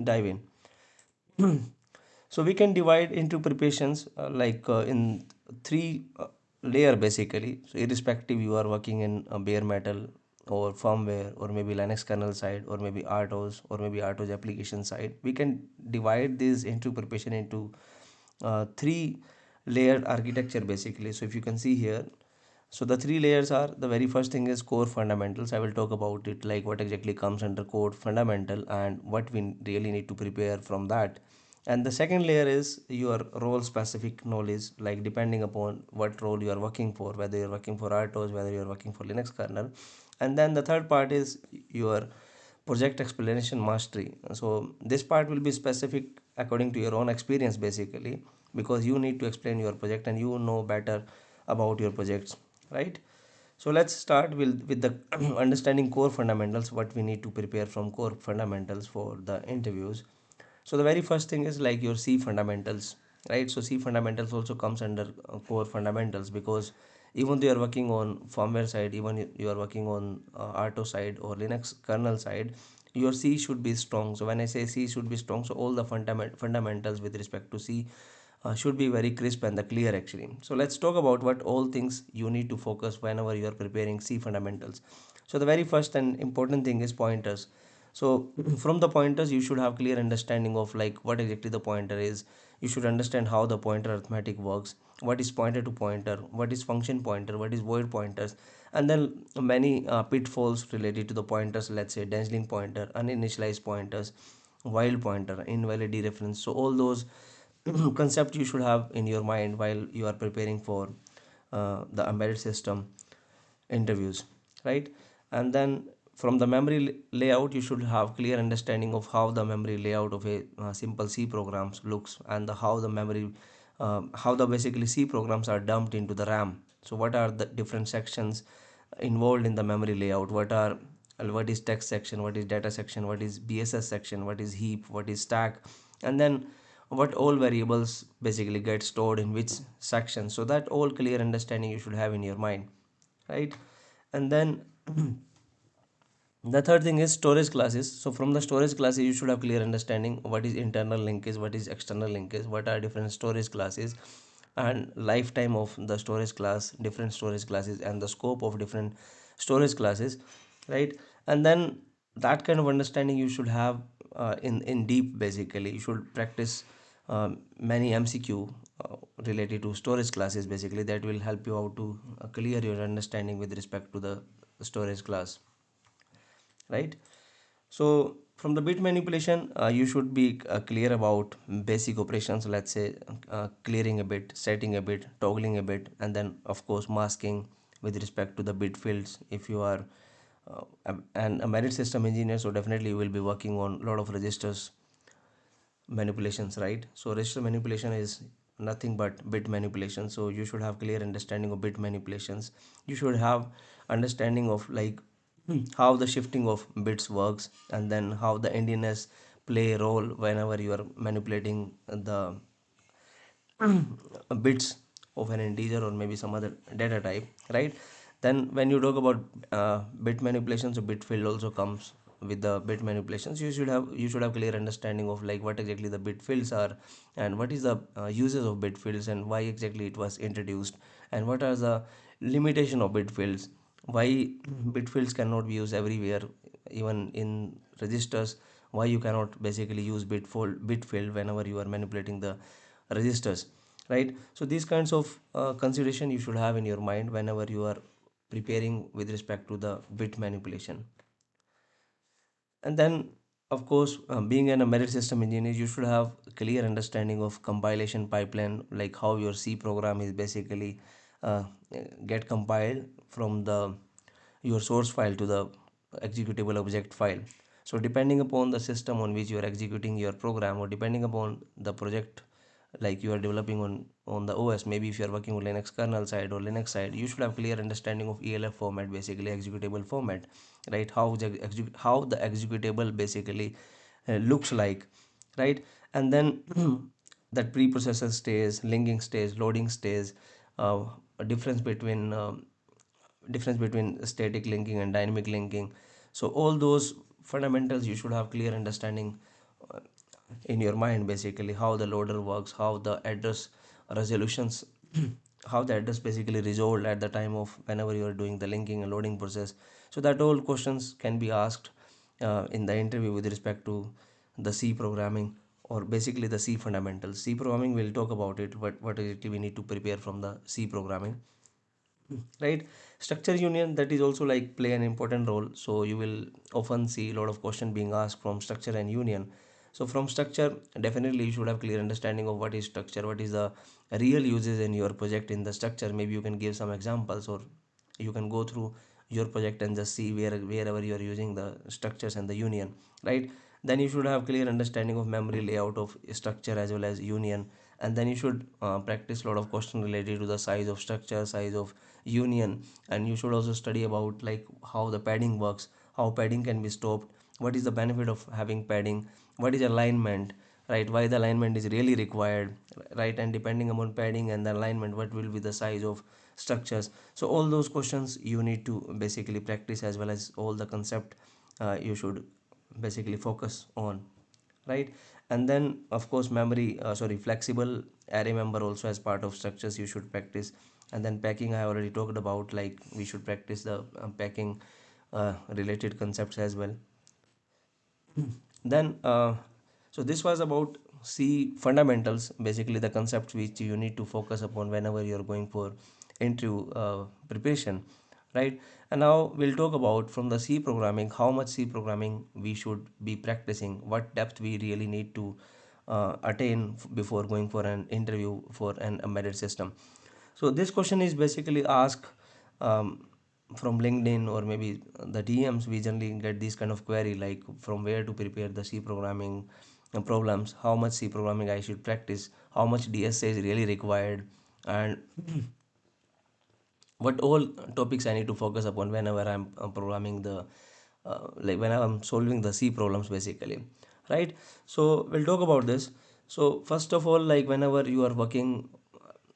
dive in. So we can divide into preparations in three layer basically. So irrespective you are working in bare metal or firmware or maybe Linux kernel side or maybe RTOS or maybe RTOS application side, we can divide this into preparation into three layered architecture basically. So if you can see here, so the three layers are, the very first thing is core fundamentals. I will talk about it, like what exactly comes under core fundamental and what we really need to prepare from that. And the second layer is your role specific knowledge, like depending upon what role you are working for, whether you're working for RTOS, whether you're working for Linux kernel. And then the third part is your project explanation mastery. So this part will be specific according to your own experience basically, because you need to explain your project and you know better about your projects, right? So let's start with the understanding core fundamentals, what we need to prepare from core fundamentals for the interviews. So the very first thing is like your C fundamentals, right? So C fundamentals also comes under core fundamentals, because even though you are working on firmware side, even you are working on RTO side or Linux kernel side, your C should be strong. So when I say C should be strong, so all the fundamentals with respect to C should be very crisp and the clear actually. So let's talk about what all things you need to focus whenever you are preparing C fundamentals. So the very first and important thing is pointers. So from the pointers you should have clear understanding of like what exactly the pointer is. You should understand how the pointer arithmetic works, what is pointer to pointer, what is function pointer, what is void pointers, and then many pitfalls related to the pointers, let's say dangeling pointer, uninitialized pointers, while pointer, invalid dereference. So all those concept you should have in your mind while you are preparing for the embedded system interviews, right? And then from the memory layout you should have clear understanding of how the memory layout of a simple C programs looks, and how the memory how the basically C programs are dumped into the RAM. So what are the different sections involved in the memory layout, what is text section, what is data section, what is BSS section, what is heap, what is stack, and then what all variables basically get stored in which section. So that all clear understanding you should have in your mind, right? And then the third thing is storage classes. So from the storage classes you should have clear understanding what is internal linkage, what is external linkage, what are different storage classes, and lifetime of the storage class, different storage classes, and the scope of different storage classes, right? And then that kind of understanding you should have in deep basically. You should practice many MCQ related to storage classes basically, that will help you out to clear your understanding with respect to the storage class, right? So from the bit manipulation you should be clear about basic operations, let's say clearing a bit, setting a bit, toggling a bit, and then of course masking with respect to the bit fields. If you are an embedded system engineer, so definitely you will be working on a lot of registers manipulations, right? So register manipulation is nothing but bit manipulation, so you should have clear understanding of bit manipulations. You should have understanding of like how the shifting of bits works, and then how the endianness play a role whenever you are manipulating the bits of an integer or maybe some other data type, right? Then when you talk about bit manipulation, so bit field also comes with the bit manipulations. You should have clear understanding of like what exactly the bit fields are, and what is the uses of bit fields, and why exactly it was introduced, and what are the limitation of bit fields, why bit fields cannot be used everywhere, even in registers, why you cannot basically use bit field whenever you are manipulating the registers, right? So these kinds of consideration you should have in your mind whenever you are preparing with respect to the bit manipulation. And then of course being an embedded system engineer, you should have clear understanding of compilation pipeline, like how your C program is basically uh, get compiled from the your source file to the executable object file. So depending upon the system on which you are executing your program, or depending upon the project like you are developing on the OS, maybe if you are working on Linux kernel side or Linux side, you should have clear understanding of ELF format, basically executable format, right? How the executable basically looks like, right? And then that preprocessor stage, linking stage, loading stage, a difference between static linking and dynamic linking. So all those fundamentals you should have clear understanding in your mind basically how the loader works, how the address resolutions, how the address basically resolved at the time of whenever you are doing the linking and loading process. So that all questions can be asked in the interview with respect to the C programming, or basically the C fundamentals. C programming, we'll talk about it, what exactly we need to prepare from the C programming, right? Structure union, that is also like play an important role, so you will often see a lot of question being asked from structure and union. So from structure, definitely you should have clear understanding of what is structure, what is the real uses in your project in the structure. Maybe you can give some examples, or you can go through your project and just see wherever you are using the structures and the union, right? Then you should have clear understanding of memory layout of structure as well as union. And then you should practice a lot of questions related to the size of structure, size of union. And you should also study about like how the padding works, how padding can be stopped, what is the benefit of having padding, what is alignment, right? Why the alignment is really required, right? And depending upon padding and the alignment, what will be the size of structures. So all those questions you need to basically practice, as well as all the concept you should basically focus on, right? And then of course memory, sorry, flexible array member also as part of structures you should practice. And then packing, I already talked about, like we should practice the packing related concepts as well. Then so this was about C fundamentals, basically the concepts which you need to focus upon whenever you're going for interview preparation, right? And now we'll talk about from the C programming, how much C programming we should be practicing, what depth we really need to attain before going for an interview for an embedded system. So this question is basically asked from LinkedIn or maybe the DMs. We generally get this kind of query like from where to prepare the C programming problems, how much C programming I should practice, how much DSA is really required, and what all topics I need to focus upon whenever I'm programming the like when I'm solving the C problems basically, right? So we'll talk about this. So first of all, like whenever you are working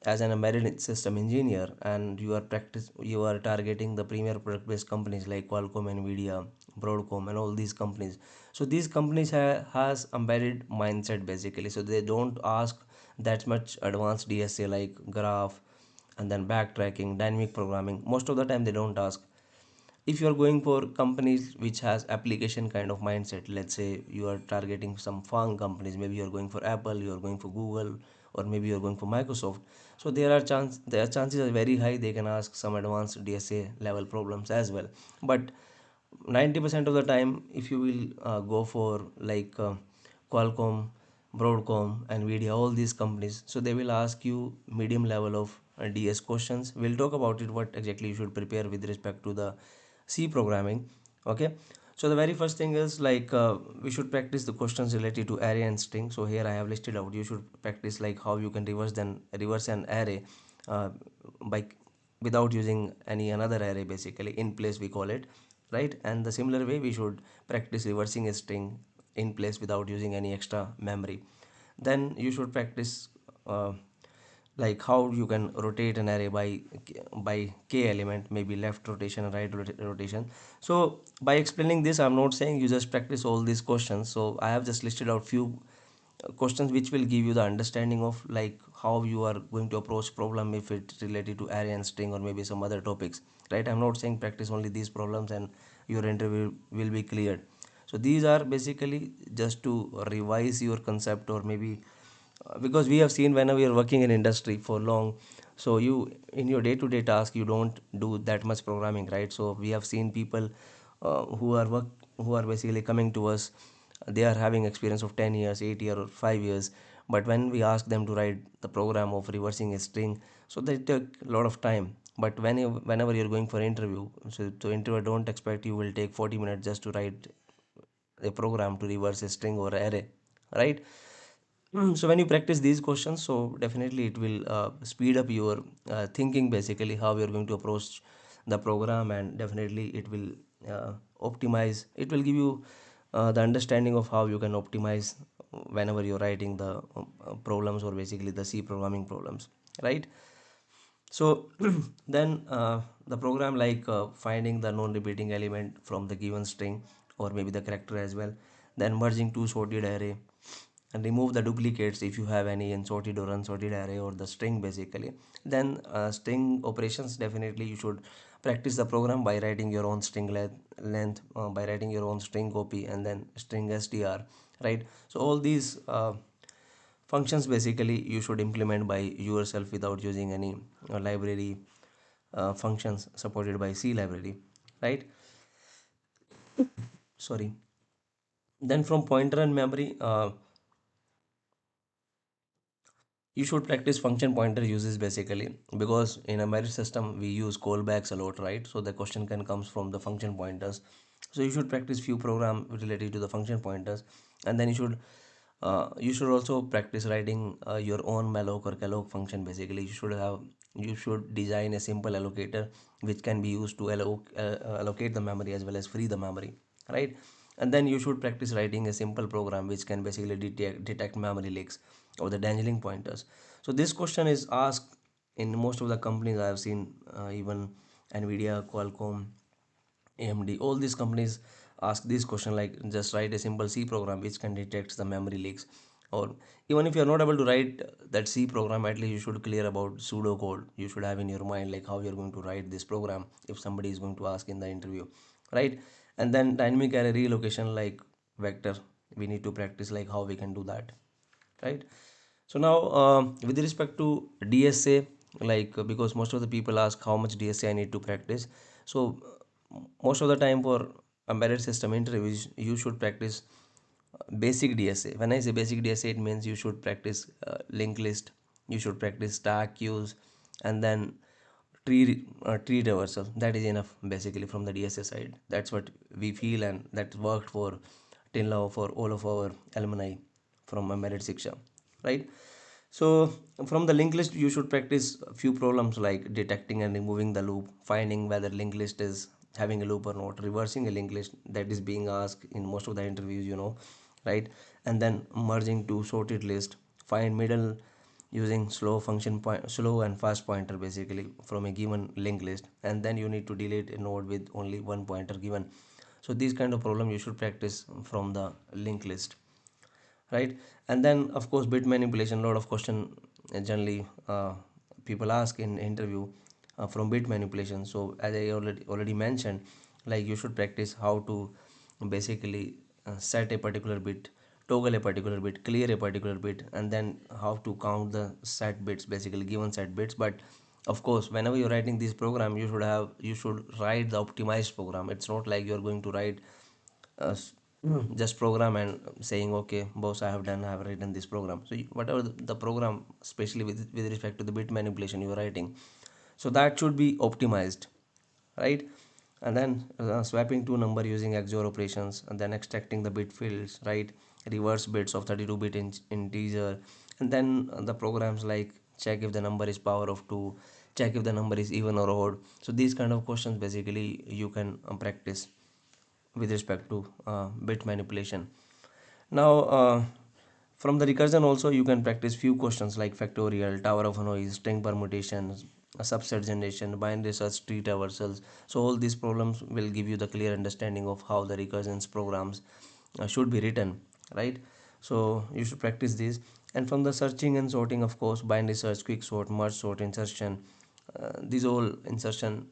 as an embedded system engineer and you are targeting the premier product based companies like Qualcomm, Nvidia, Broadcom, and all these companies. So these companies has embedded mindset basically, so they don't ask that much advanced DSA like graph and then backtracking, dynamic programming. Most of the time they don't ask. If you are going for companies which has application kind of mindset, let's say you are targeting some farm companies, maybe you are going for Apple, you are going for Google, or maybe you are going for Microsoft. So their chances are very high they can ask some advanced DSA level problems as well. But 90% of the time, if you will go for like Qualcomm, Broadcom, Nvidia, all these companies, so they will ask you medium level of DS questions. We'll talk about it, what exactly you should prepare with respect to the C programming. Okay, so the very first thing is like we should practice the questions related to array and string. So here I have listed out. You should practice like how you can reverse an array by without using any another array, basically in place we call it, right? And the similar way we should practice reversing a string in place without using any extra memory. Then you should practice like how you can rotate an array by k element, maybe left rotation and right rotation. So by explaining this, I'm not saying you just practice all these questions. So I have just listed out few questions which will give you the understanding of like how you are going to approach problem if it's related to array and string or maybe some other topics, right? I'm not saying practice only these problems and your interview will be cleared. So these are basically just to revise your concept, or maybe because we have seen whenever you're working in industry for long, so you in your day-to-day task you don't do that much programming, right? So we have seen people who are basically coming to us. They are having experience of 10 years, 8 years, or 5 years, but when we ask them to write the program of reversing a string, so they take a lot of time. But whenever you're going for interview, so interviewer don't expect you will take 40 minutes just to write a program to reverse a string or array, right? So when you practice these questions, so definitely it will speed up your thinking, basically how you're going to approach the program, and definitely it will optimize. It will give you the understanding of how you can optimize whenever you're writing the problems, or basically the C programming problems, right? So then the program like finding the non-repeating element from the given string or maybe the character as well, then merging two sorted array, and remove the duplicates if you have any in sorted or unsorted array or the string basically. Then string operations, definitely you should practice the program by writing your own length by writing your own string copy and then string str, right? So all these functions basically you should implement by yourself without using any library functions supported by C library, right? Sorry. Then from pointer and memory, you should practice function pointer uses basically, because in a merit system we use callbacks a lot, right? So the question can comes from the function pointers. So you should practice few program related to the function pointers, and then you should also practice writing your own malloc or calloc function basically. You should design a simple allocator which can be used to allocate the memory as well as free the memory, right? And then you should practice writing a simple program which can basically detect memory leaks or the dangling pointers. So this question is asked in most of the companies I have seen, even Nvidia, Qualcomm, AMD, all these companies ask this question, like just write a simple C program which can detect the memory leaks. Or even if you are not able to write that C program, at least you should clear about pseudo code. You should have in your mind like how you're going to write this program if somebody is going to ask in the interview, right? And then dynamic array relocation like vector, we need to practice like how we can do that, right? So now with respect to DSA, like because most of the people ask how much DSA I need to practice. So most of the time for embedded system interviews you should practice basic DSA. When I say basic DSA, it means you should practice linked list, you should practice stack queues, and then tree traversal. That is enough basically from the DSA side. That's what we feel, and that worked for till now for all of our alumni from embedded Shiksha, right? So from the linked list, you should practice a few problems like detecting and removing the loop, finding whether linked list is having a loop or not, reversing a linked list that is being asked in most of the interviews, right? And then merging to sorted list, find middle using slow and fast pointer basically from a given linked list, and then you need to delete a node with only one pointer given. So these kind of problem you should practice from the linked list, right? And then of course bit manipulation, a lot of question generally people ask in interview from bit manipulation. So as I already mentioned, like you should practice how to basically set a particular bit, toggle a particular bit, clear a particular bit, and then how to count the set bits, basically given set bits. But of course whenever you're writing this program, you should write the optimized program. It's not like you're going to write just program and saying okay boss, I have written this program. So whatever the program, especially with respect to the bit manipulation you are writing, so that should be optimized, right? And then swapping two number using XOR operations, and then extracting the bit fields, right? Reverse bits of 32-bit integer, and then the programs like check if the number is power of 2, check if the number is even or odd. So these kind of questions basically you can practice with respect to bit manipulation. Now from the recursion also you can practice few questions like factorial, tower of noise, string permutations, a subset generation, binary search, tree traversals. So all these problems will give you the clear understanding of how the recursions programs should be written, right? So you should practice these. And from the searching and sorting, of course, binary search, quick sort, merge sort, insertion, these all insertion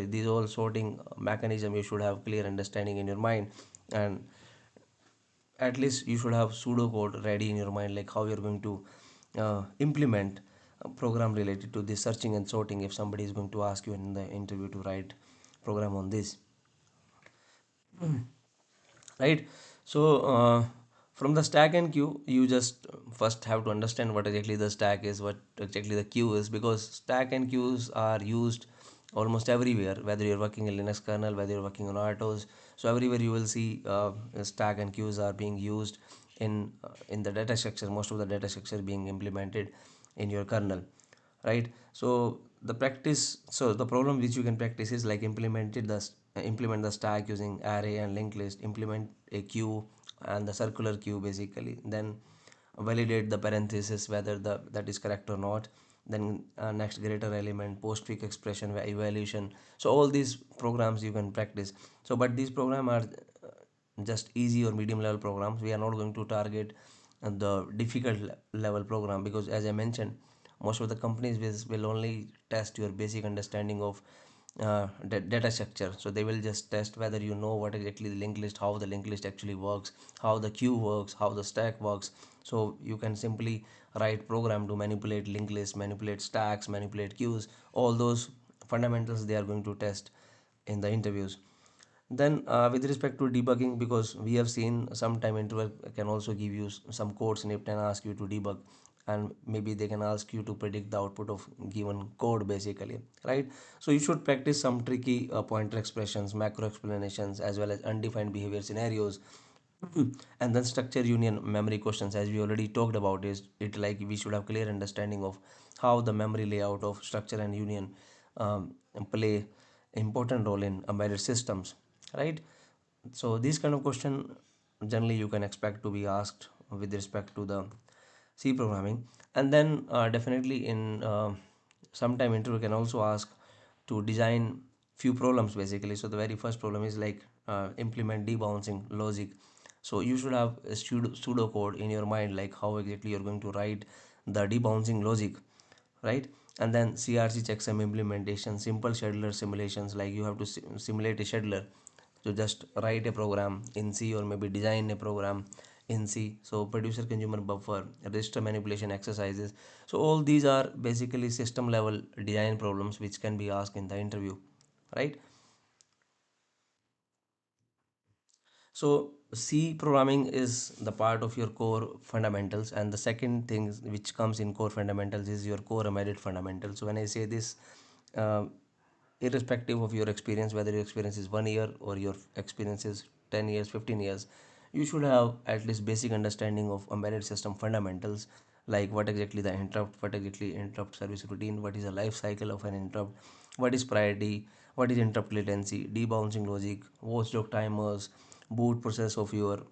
these all sorting mechanism you should have clear understanding in your mind. And at least you should have pseudocode ready in your mind like how you're going to implement a program related to this searching and sorting if somebody is going to ask you in the interview to write program on this, right? So from the stack and queue you just first have to understand what exactly the stack is, what exactly the queue is, because stack and queues are used almost everywhere, whether you're working in Linux kernel, whether you're working on RTOS. So everywhere you will see stack and queues are being used in the data structure, most of the data structure being implemented in your kernel, right? So the problem which you can practice is like implement the stack using array and linked list, implement a queue and the circular queue basically, then validate the parenthesis whether that is correct or not, then next greater element, postfix expression evaluation. So all these programs you can practice. So but these programs are just easy or medium level programs. We are not going to target the difficult level program, because as I mentioned, most of the companies will only test your basic understanding of data structure. So they will just test whether you know what exactly the linked list, how the linked list actually works, how the queue works, how the stack works. So you can simply write program to manipulate linked list, manipulate stacks, manipulate queues. All those fundamentals they are going to test in the interviews. Then with respect to debugging, because we have seen sometime interview can also give you some code snippet and ask you to debug, and maybe they can ask you to predict the output of given code basically, right? So you should practice some tricky pointer expressions, macro explanations, as well as undefined behavior scenarios. And then structure union memory questions, as we already talked about, is it like we should have clear understanding of how the memory layout of structure and union play important role in embedded systems, right? So these kind of question generally you can expect to be asked with respect to the C programming. And then definitely in sometime interview can also ask to design few problems basically. So the very first problem is like implement debouncing logic. So you should have a pseudo code in your mind, like how exactly you're going to write the debouncing logic, right? And then CRC checksum implementation, simple scheduler simulations, like you have to simulate a scheduler. So just write a program in C, or maybe design a program in C. So producer consumer buffer, register manipulation exercises. So all these are basically system level design problems which can be asked in the interview, right? So C programming is the part of your core fundamentals, and the second thing which comes in core fundamentals is your core embedded fundamentals. So when I say this, uh, irrespective of your experience, whether your experience is 1 year or your experience is 10 years, 15 years, you should have at least basic understanding of embedded system fundamentals, like what exactly the interrupt, what exactly interrupt service routine, what is the life cycle of an interrupt, what is priority, what is interrupt latency, debouncing logic, watchdog timers, boot process of your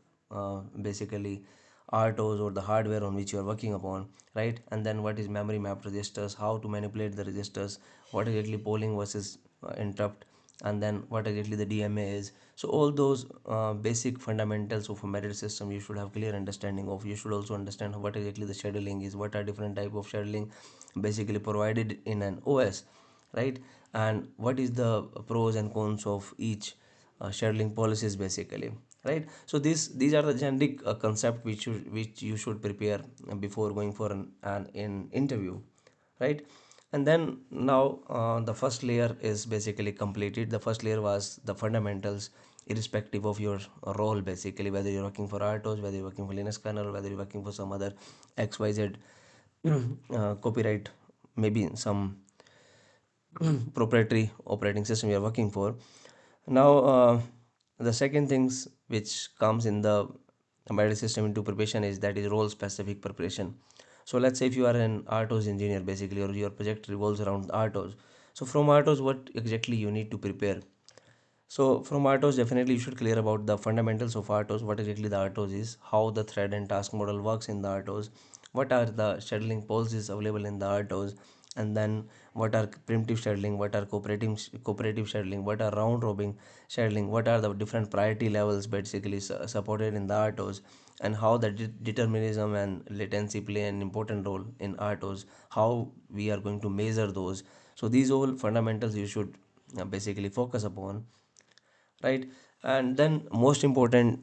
basically RTOS or the hardware on which you are working upon, right? And then what is memory map registers, how to manipulate the registers, what exactly polling versus interrupt, and then what exactly the DMA is. So all those basic fundamentals of embedded system you should have clear understanding of. You should also understand what exactly the scheduling is, what are different type of scheduling basically provided in an OS, right? And what is the pros and cons of each scheduling policies basically, right? So these are the generic concept which you should prepare before going for an interview, right? And then now the first layer is basically completed. The first layer was the fundamentals, irrespective of your role basically, whether you're working for RTOS, whether you're working for Linux kernel, whether you're working for some other XYZ copyright, maybe some proprietary operating system you're working for. Now the second things which comes in the embedded system into preparation is that is role specific preparation. So let's say if you are an RTOS engineer basically, or your project revolves around RTOS. So from RTOS, what exactly you need to prepare? So from RTOS, definitely you should clear about the fundamentals of RTOS, what exactly the RTOS is, how the thread and task model works in the RTOS, what are the scheduling policies available in the RTOS, and then what are primitive scheduling, what are cooperative scheduling, what are round robin scheduling, what are the different priority levels basically supported in the RTOS, and how the determinism and latency play an important role in RTOS, how we are going to measure those. So these all fundamentals you should basically focus upon, right? And then most important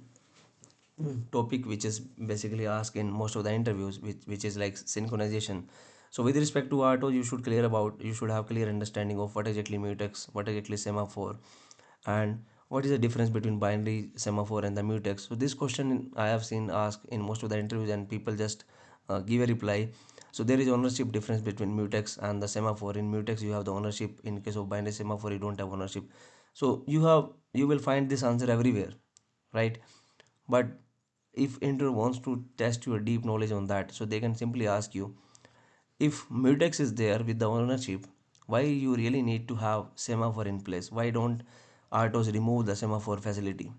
topic which is basically asked in most of the interviews, which is like synchronization. So with respect to RTO, you should have clear understanding of what exactly mutex, what exactly semaphore, and what is the difference between binary semaphore and the mutex. So this question I have seen asked in most of the interviews, and people just give a reply. So there is ownership difference between mutex and the semaphore. In mutex you have the ownership, in case of binary semaphore you don't have ownership. So you will find this answer everywhere, right? But if interviewer wants to test your deep knowledge on that, so they can simply ask you, if mutex is there with the ownership, why you really need to have semaphore in place? Why don't RTOS remove the semaphore facility,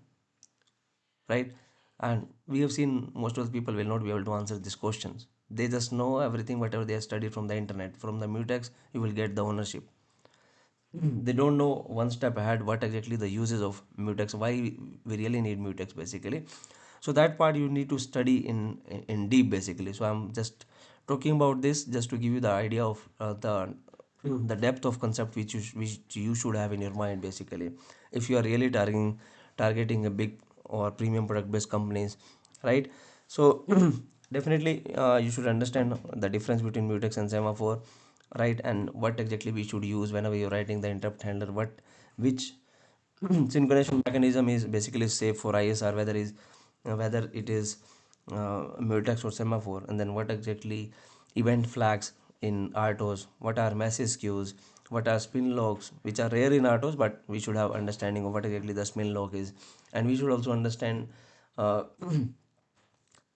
right? And we have seen most of the people will not be able to answer these questions. They just know everything whatever they have studied from the internet. From the mutex you will get the ownership. They don't know one step ahead what exactly the uses of mutex, why we really need mutex basically. So that part you need to study in deep basically. So I'm just talking about this just to give you the idea of the depth of concept which you should have in your mind basically, if you are really targeting a big or premium product based companies, right? So definitely you should understand the difference between mutex and semaphore, right? And what exactly we should use whenever you're writing the interrupt handler, what which synchronization mechanism is basically safe for ISR, whether it is mutex or semaphore, and then what exactly event flags in RTOS, what are message queues, what are spin logs, which are rare in RTOS, but we should have understanding of what exactly the spin log is, and we should also understand uh,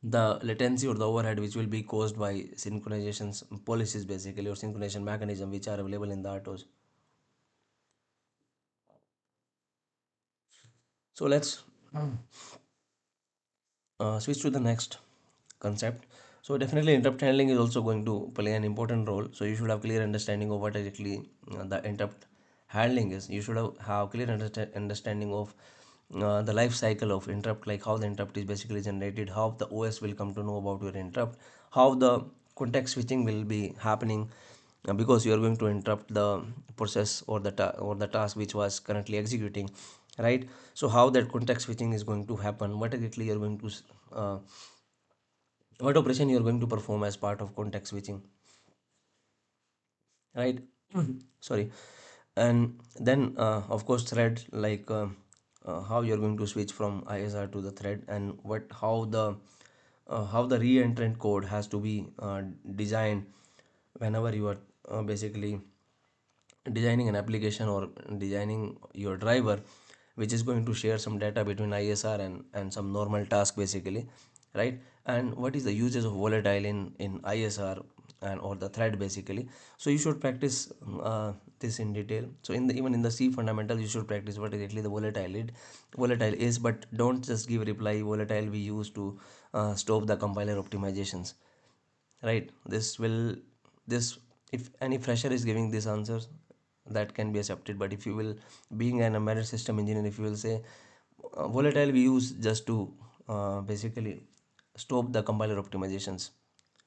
the latency or the overhead which will be caused by synchronizations policies basically, or synchronization mechanism which are available in the RTOS. So let's switch to the next concept. So definitely interrupt handling is also going to play an important role. So you should have clear understanding of what exactly the interrupt handling is. You should have clear understanding of the life cycle of interrupt, like how the interrupt is basically generated, how the OS will come to know about your interrupt, how the context switching will be happening, because you are going to interrupt the process or the task which was currently executing, right? So how that context switching is going to happen, what exactly you're going to what operation you're going to perform as part of context switching, right? Sorry. And then of course thread, like how you're going to switch from ISR to the thread, and what how the re-entrant code has to be designed whenever you are basically designing an application or designing your driver which is going to share some data between ISR and some normal task basically, right? And what is the uses of volatile in ISR and or the thread basically. So you should practice this in detail. So even in the C fundamental you should practice what exactly the volatile is, but don't just give reply volatile we use to stop the compiler optimizations, right? This if any fresher is giving these answers, that can be accepted, but if you will, being an embedded system engineer, if you will say volatile we use just to basically stop the compiler optimizations,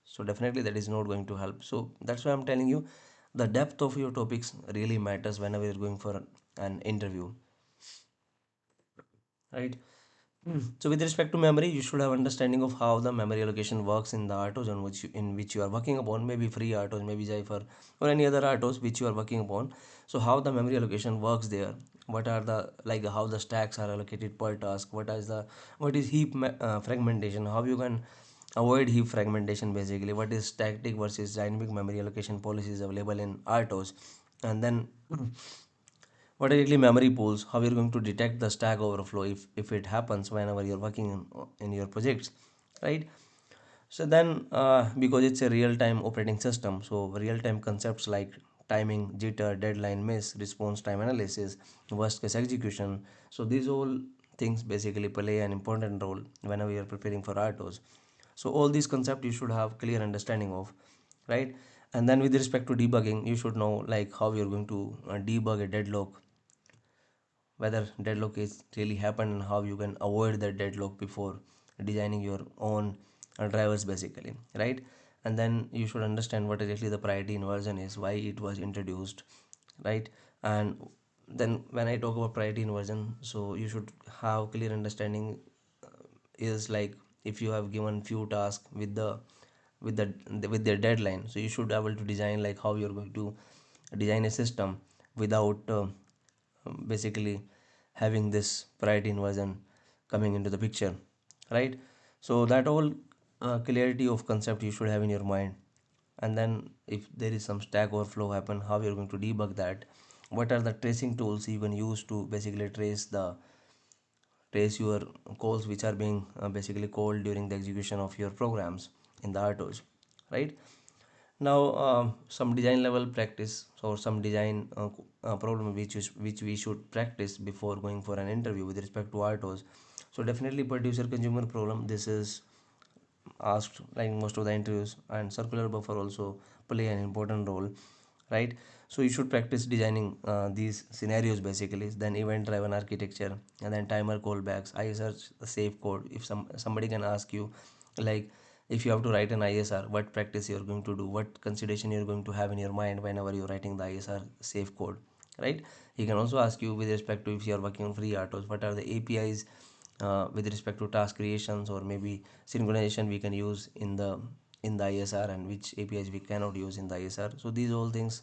so definitely that is not going to help. So that's why I'm telling you the depth of your topics really matters whenever you're going for an interview, right? So with respect to memory, you should have understanding of how the memory allocation works in the RTOS in which you are working upon, maybe free RTOS, maybe Zypher, or any other RTOS which you are working upon. So how the memory allocation works there, what are the, like how the stacks are allocated per task, what is fragmentation, how you can avoid heap fragmentation basically, what is static versus dynamic memory allocation policies available in RTOS, and then what are actually memory pools, how you're going to detect the stack overflow if it happens whenever you're working in your projects, right? So then because it's a real-time operating system, so real-time concepts like timing, jitter, deadline miss, response time analysis, worst case execution, so these all things basically play an important role whenever you're preparing for RTOs. So all these concepts you should have clear understanding of, right? And then with respect to debugging, you should know like how you're going to debug a deadlock, whether deadlock is really happened and how you can avoid that deadlock before designing your own drivers basically, right? And then you should understand what exactly the priority inversion is, why it was introduced, right? And then when I talk about priority inversion, so you should have clear understanding is like if you have given few tasks with the with their deadline, so you should be able to design like how you're going to design a system without basically having this priority inversion coming into the picture, right? So that all clarity of concept you should have in your mind. And then if there is some stack overflow happen, how you're going to debug that, what are the tracing tools you can use to basically trace your calls which are being basically called during the execution of your programs in the RTOS, right? Now some design level practice or some design problem which we should practice before going for an interview with respect to RTOS. So definitely producer consumer problem, this is asked like most of the interviews, and circular buffer also play an important role. right? So you should practice designing these scenarios basically, then event driven architecture, and then timer callbacks, ISR safe code. If somebody can ask you, like, if you have to write an ISR, what practice you're going to do, what consideration you're going to have in your mind whenever you're writing the ISR safe code, right? He can also ask you with respect to if you're working on free RTOS, what are the APIs with respect to task creations or maybe synchronization we can use in the ISR, and which APIs we cannot use in the ISR. So these all things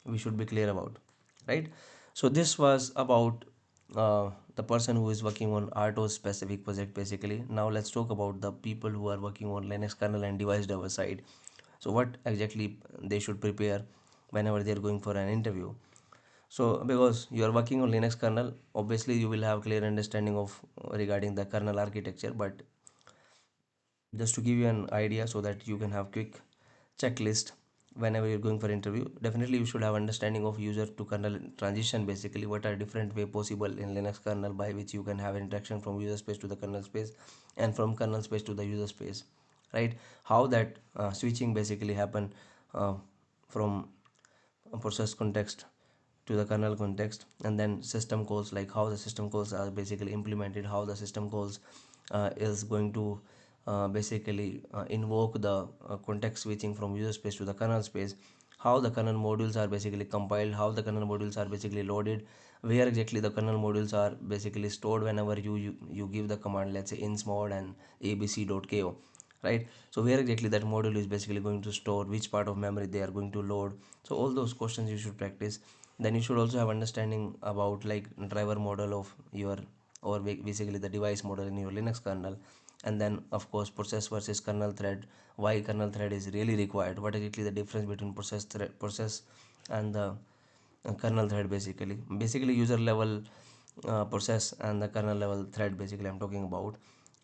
we should be clear about, right? So this was about the person who is working on RTOS specific project basically. Now let's talk about the people who are working on Linux kernel and device driver side. So what exactly they should prepare whenever they are going for an interview. So because you are working on Linux kernel, obviously you will have clear understanding of regarding the kernel architecture, but just to give you an idea so that you can have quick checklist whenever you're going for interview, definitely you should have understanding of user to kernel transition basically, what are different way possible in Linux kernel by which you can have interaction from user space to the kernel space and from kernel space to the user space, right? How that switching basically happen from a process context to the kernel context, and then system calls, like how the system calls are basically implemented, how the system calls is going to invoke the context switching from user space to the kernel space, how the kernel modules are basically compiled, how the kernel modules are basically loaded, where exactly the kernel modules are basically stored whenever you give the command, let's say insmod and abc.ko, right? So where exactly that module is basically going to store, which part of memory they are going to load. So all those questions you should practice. Then you should also have understanding about like driver model of your, or basically the device model in your Linux kernel. And then of course process versus kernel thread, why kernel thread is really required, what exactly the difference between process and the kernel thread, basically user level process and the kernel level thread basically I'm talking about.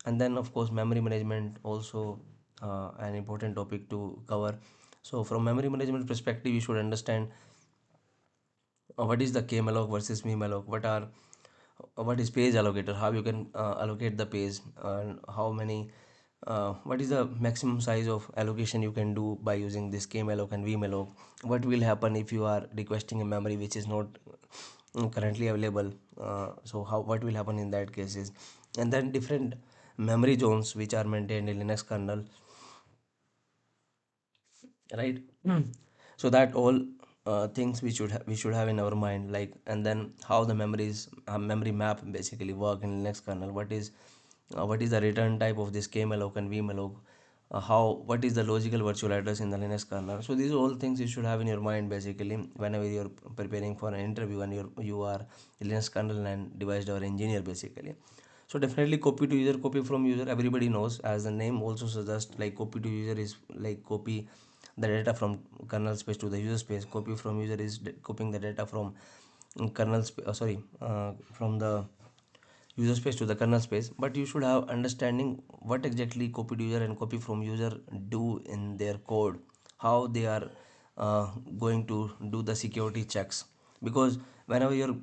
And then of course memory management also an important topic to cover. So from memory management perspective, you should understand what is the k-malloc versus me-malloc, what is page allocator, how you can allocate the page, and how many what is the maximum size of allocation you can do by using this k-malloc and v-malloc, what will happen if you are requesting a memory which is not currently available, so how, what will happen in that cases. And then different memory zones which are maintained in Linux kernel, right? So that all things we should have in our mind, like, and then how the memory map basically work in Linux kernel, what is the return type of this kmalloc and vmalloc, how, what is the logical virtual address in the Linux kernel. So these are all things you should have in your mind basically whenever you're preparing for an interview and you are a Linux kernel and device driver engineer basically. So definitely copy to user, copy from user, everybody knows, as the name also suggests, like copy to user is like copy the data from kernel space to the user space, copy from user is copying the data from from the user space to the kernel space. But you should have understanding what exactly copy to user and copy from user do in their code, how they are going to do the security checks, because whenever you're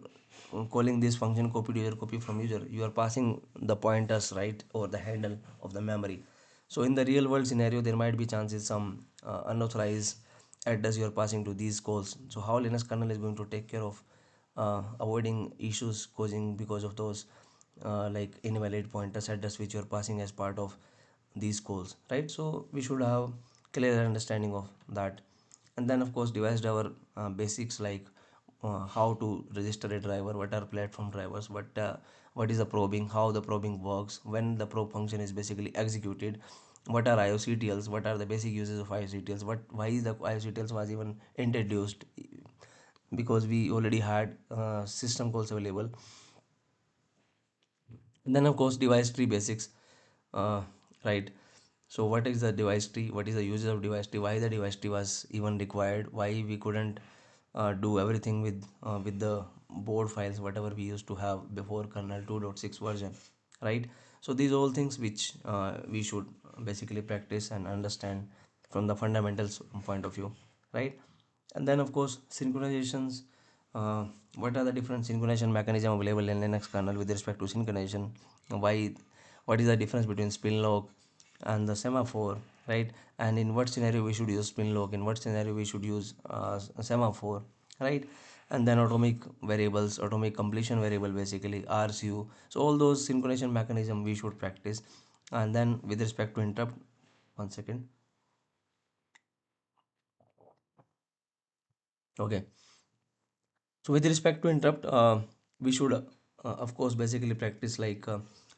calling this function copy to user, copy from user, you are passing the pointers right over the handle of the memory. So in the real world scenario there might be chances some unauthorized address you are passing to these calls. So how Linux kernel is going to take care of avoiding issues causing because of those like invalid pointers address which you are passing as part of these calls, right? So we should have clear understanding of that. And then of course device driver basics, like how to register a driver, what are platform drivers, what is the probing, how the probing works, when the probe function is basically executed, what are IOCTLs, what are the basic uses of IOCTLs, why the IOCTLs was even introduced, because we already had system calls available. And then of course device tree basics, uh, right? So what is the device tree, what is the uses of device tree, why the device tree was even required, why we couldn't do everything with the board files whatever we used to have before kernel 2.6 version, right? So these all things which we should basically practice and understand from the fundamentals point of view, right? And then of course synchronizations, uh, what are the different synchronization mechanism available in Linux kernel with respect to synchronization, why, what is the difference between spin lock and the semaphore, right? And in what scenario we should use spin lock, in what scenario we should use semaphore, right? And then atomic variables, atomic completion variable, basically RCU. So all those synchronization mechanism we should practice. And then with respect to interrupt, one second. Okay, so with respect to interrupt, we should of course basically practice like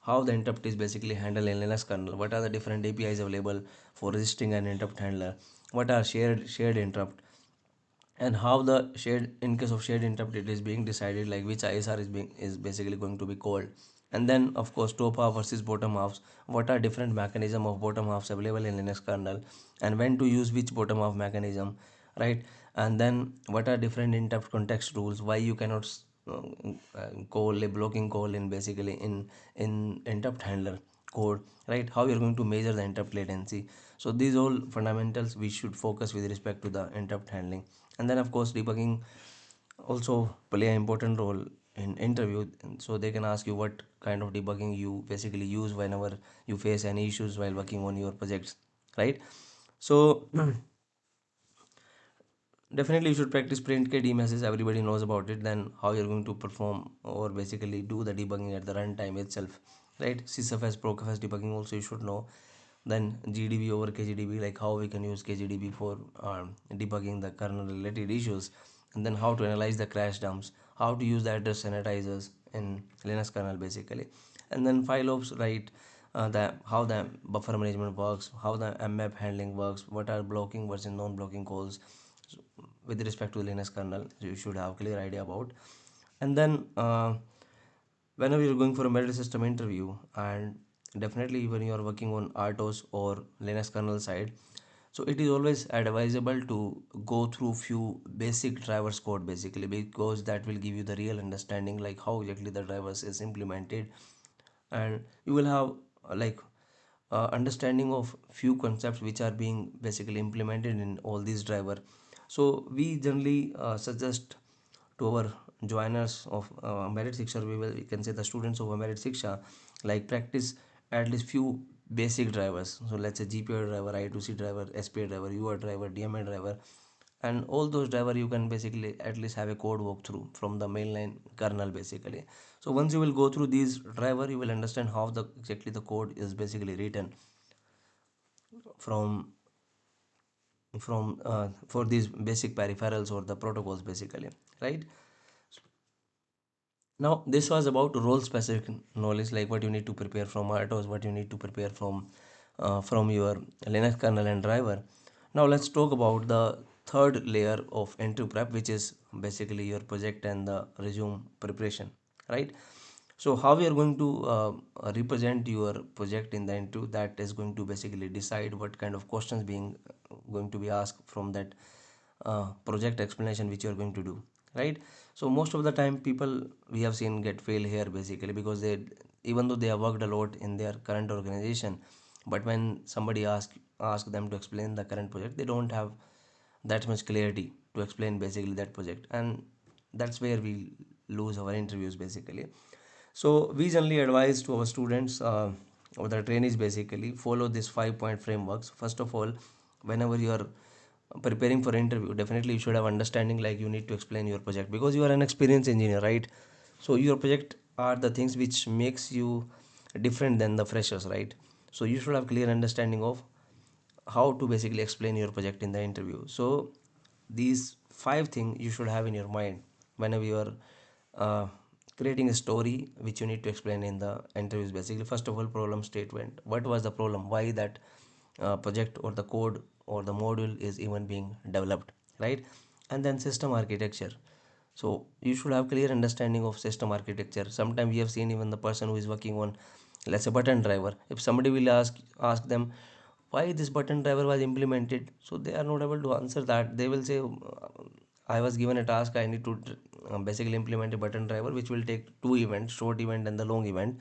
how the interrupt is basically handled in Linux kernel. What are the different APIs available for registering an interrupt handler? What are shared interrupt? And how the shared, in case of shared interrupt, it is being decided like which ISR is basically going to be called. And then of course top half versus bottom halves. What are different mechanism of bottom halves available in Linux kernel, and when to use which bottom half mechanism, right? And then what are different interrupt context rules, why you cannot call a blocking call in basically in interrupt handler code, right? How you're going to measure the interrupt latency. So these all fundamentals we should focus with respect to the interrupt handling. And then of course debugging also play an important role in interview. And so they can ask you what kind of debugging you basically use whenever you face any issues while working on your projects, right? So definitely you should practice print k dmesses, everybody knows about it. Then how you're going to perform or basically do the debugging at the runtime itself, right? sysfs procfs debugging also you should know. Then gdb over kgdb, like how we can use kgdb for debugging the kernel related issues. And then how to analyze the crash dumps, how to use the address sanitizers in Linux kernel basically. And then file ops, right? The how the buffer management works, how the mmap handling works, what are blocking versus non-blocking calls. So, with respect to Linux kernel, you should have clear idea about. And then whenever you're going for a merit system interview, and definitely when you are working on RTOS or Linux kernel side, so it is always advisable to go through few basic drivers code basically, because that will give you the real understanding like how exactly the drivers is implemented. And you will have like understanding of few concepts which are being basically implemented in all these driver. So we generally suggest to our joiners of merit shiksha, we can say the students of merit shiksha, like practice at least few basic drivers. So let's say GPO driver, I2C driver, SPA driver, UR driver, DMA driver, and all those driver you can basically at least have a code walkthrough from the mainline kernel basically. So once you will go through these driver, you will understand how the exactly the code is basically written from for these basic peripherals or the protocols basically, right? Now this was about role specific knowledge, like what you need to prepare from RTOS, what you need to prepare from your Linux kernel and driver. Now let's talk about the third layer of entry prep, which is basically your project and the resume preparation, right? So how we are going to represent your project in the interview, that is going to basically decide what kind of questions being going to be asked from that project explanation which you are going to do, right? So most of the time people we have seen get fail here basically because they, even though they have worked a lot in their current organization, but when somebody ask them to explain the current project, they don't have that much clarity to explain basically that project, and that's where we lose our interviews basically. So we generally advise to our students or the trainees basically follow this 5 point frameworks. First of all, whenever you are preparing for interview, definitely you should have understanding like you need to explain your project because you are an experienced engineer, right? So your project are the things which makes you different than the freshers, right? So you should have clear understanding of how to basically explain your project in the interview. So these five things you should have in your mind whenever you are creating a story which you need to explain in the interviews basically. First of all, problem statement, what was the problem, why that project or the code or the module is even being developed, right? And then system architecture. So you should have clear understanding of system architecture. Sometimes we have seen even the person who is working on, let's say, button driver, if somebody will ask them why this button driver was implemented, so they are not able to answer that. They will say, I was given a task, I need to basically implement a button driver which will take two events, short event and the long event,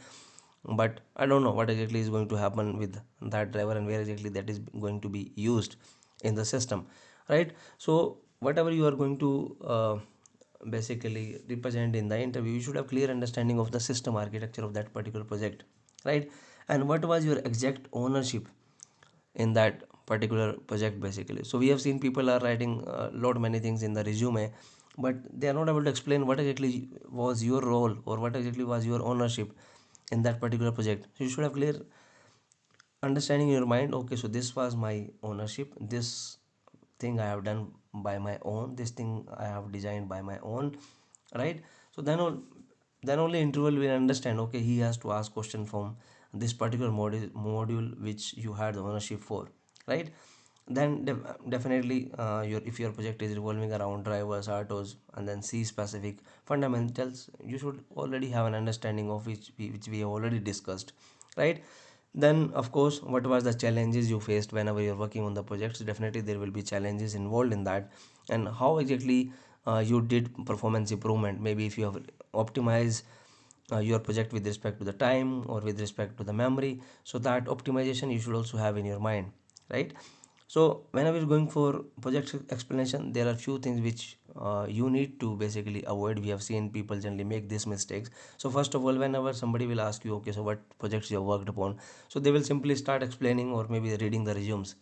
but I don't know what exactly is going to happen with that driver and where exactly that is going to be used in the system, right? So whatever you are going to basically represent in the interview, you should have clear understanding of the system architecture of that particular project, right? And what was your exact ownership in that particular project basically. So we have seen people are writing lot many things in the resume, but they are not able to explain what exactly was your role or what exactly was your ownership in that particular project. So you should have clear understanding in your mind, okay, so this was my ownership, this thing I have done by my own, this thing I have designed by my own, right? So then only interval will understand, okay, he has to ask question from this particular module which you had the ownership for, right? Then definitely your if your project is revolving around drivers, RTOS, and then C specific fundamentals, you should already have an understanding of which we have already discussed, right? Then of course, what was the challenges you faced whenever you're working on the projects? Definitely there will be challenges involved in that, and how exactly you did performance improvement. Maybe if you have optimized your project with respect to the time or with respect to the memory, so that optimization you should also have in your mind, right? So whenever you're going for project explanation, there are few things which you need to basically avoid. We have seen people generally make these mistakes. So first of all, whenever somebody will ask you, okay, so what projects you have worked upon, so they will simply start explaining or maybe reading the resumes.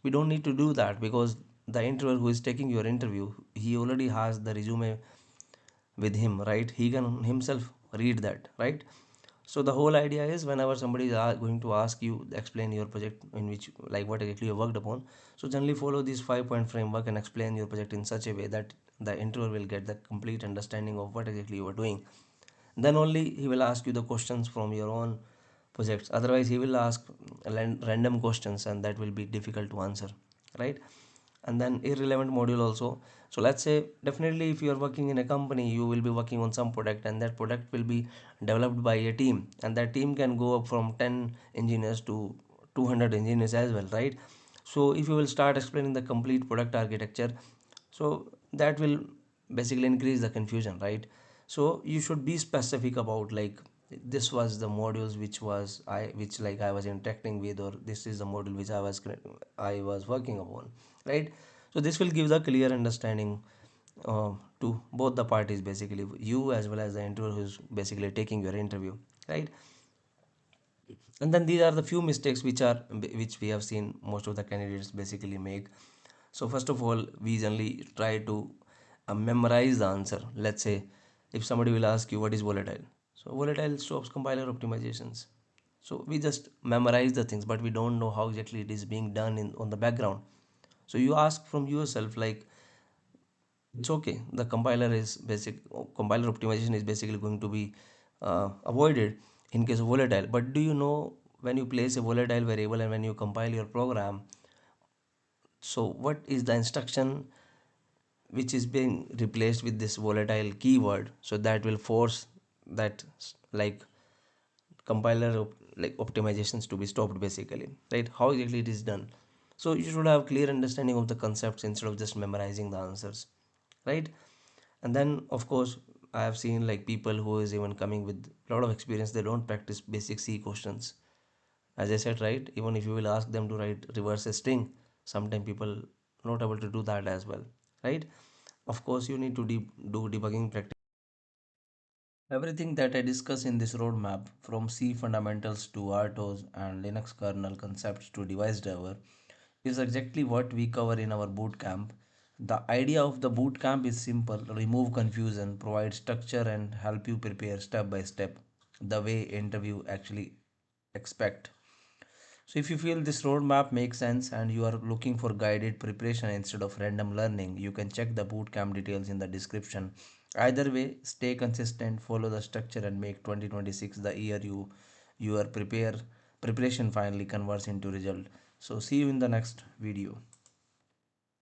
We don't need to do that, because the interviewer who is taking your interview, he already has the resume with him, right? He can himself read that, right? So the whole idea is, whenever somebody is going to ask you explain your project in which, like, what exactly you worked upon, so generally follow this 5 point framework and explain your project in such a way that the interviewer will get the complete understanding of what exactly you are doing. Then only he will ask you the questions from your own projects. Otherwise he will ask random questions, and that will be difficult to answer, right? And then irrelevant module also. So let's say, definitely if you are working in a company, you will be working on some product, and that product will be developed by a team, and that team can go up from 10 engineers to 200 engineers as well, right? So if you will start explaining the complete product architecture, so that will basically increase the confusion, right? So you should be specific about, like, this was the modules which like I was interacting with, or this is the module which I was working upon, right? So this will give the clear understanding to both the parties, basically you as well as the interviewer who's basically taking your interview, right? And then these are the few mistakes which we have seen most of the candidates basically make. So first of all, we generally try to memorize the answer. Let's say if somebody will ask you what is volatile, so volatile stops compiler optimizations. So we just memorize the things, but we don't know how exactly it is being done in on the background. So you ask from yourself, like, it's okay, the compiler optimization is basically going to be avoided in case of volatile. But do you know, when you place a volatile variable and when you compile your program, so what is the instruction which is being replaced with this volatile keyword, so that will force that like like optimizations to be stopped basically, right? How exactly it is done. So you should have clear understanding of the concepts instead of just memorizing the answers, right? And then of course, I have seen like people who is even coming with a lot of experience, they don't practice basic C questions. As I said, right, even if you will ask them to write reverse a string, sometimes people not able to do that as well, right? Of course, you need to do debugging practice. Everything that I discuss in this roadmap, from C fundamentals to RTOS and Linux kernel concepts to device driver, is exactly what we cover in our bootcamp. The idea of the bootcamp is simple: remove confusion, provide structure, and help you prepare step by step, the way interview actually expect. So if you feel this roadmap makes sense and you are looking for guided preparation instead of random learning, you can check the bootcamp details in the description. Either way, stay consistent, follow the structure, and make 2026 the year your preparation finally converts into result. So see you in the next video.